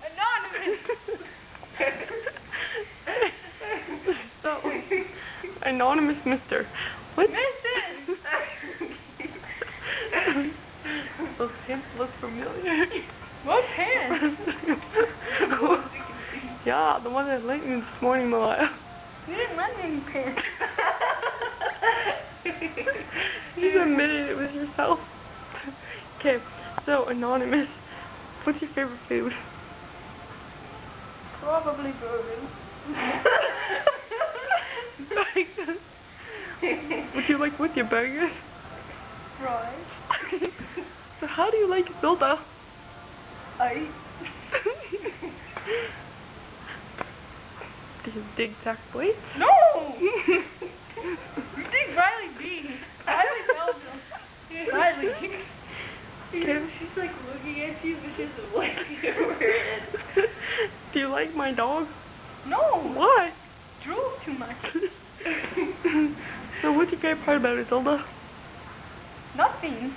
Anonymous! So, anonymous mister. What? Mrs. Those pants look familiar. What pants? Yeah, the one that lent me this morning, Malaya. You didn't lend me any pants. You admitted it was yourself. Okay, so anonymous, what's your favorite food? Probably burgers. What do you like with your burgers? Fries. So how do you like Zelda? Ice. Do you dig Zach Blake? No! You dig Riley B. Riley Belgium. Riley. She's like looking at you, but she doesn't like your head. Do you like my dog? No! Why? Drool too much. So what's your favorite part about it, Zelda? Nothing.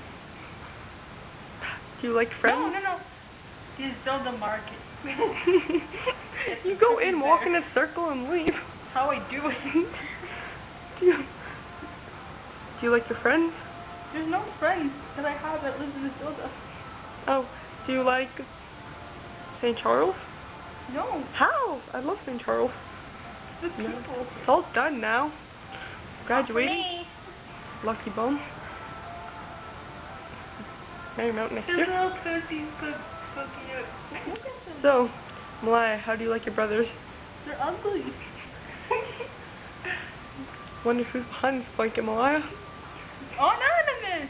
Do you like friends? No. This is Zelda Market. You go in, walk in a circle, and leave. That's how I do it. Do you like your friends? There's no friends that I have that lives in this Zelda. Oh, do you like St. Charles? No. How? I love St. Charles. The people. It's all done now. Graduating. Me. Lucky bum. Marymount next His year. little pussy's cooking up. Look at them. So, Malaya, how do you like your brothers? They're ugly. Wonder who's behind this blanket, Malaya. Anonymous.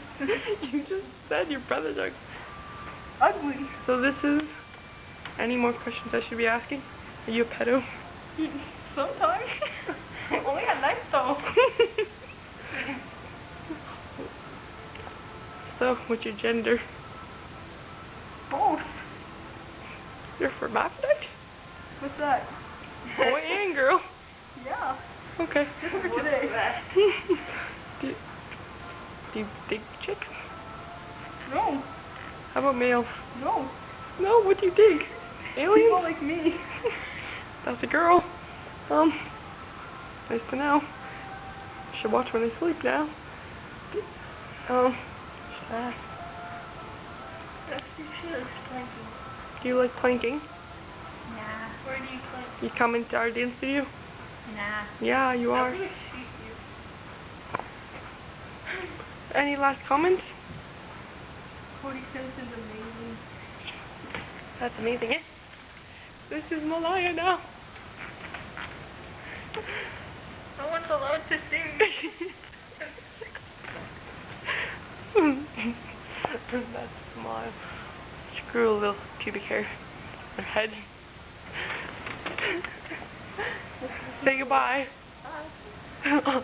You just said your brothers are Ugly. So this is... Any more questions I should be asking? Are you a pedo? Sometimes. Only at night though. So, what's your gender? Both. You're hermaphrodite? What's that? Boy and girl. Yeah. Okay. Just for What today. is that? Do you dig chicks? No. How about males? No. No, what do you dig? People Aliens? like me. That's a girl. Nice to know. Should watch when I sleep now. Should I ask? She looks planking. Do you like planking? Nah. Where do you plank? You come into our dance studio? Nah. Yeah, you I'm are. gonna shoot you. Any last comments? 40 cents is amazing. That's amazing, eh? This is Malaya now. No one's allowed to sing. That's Malaya. Screw a little pubic hair. Her head. Say goodbye. Bye.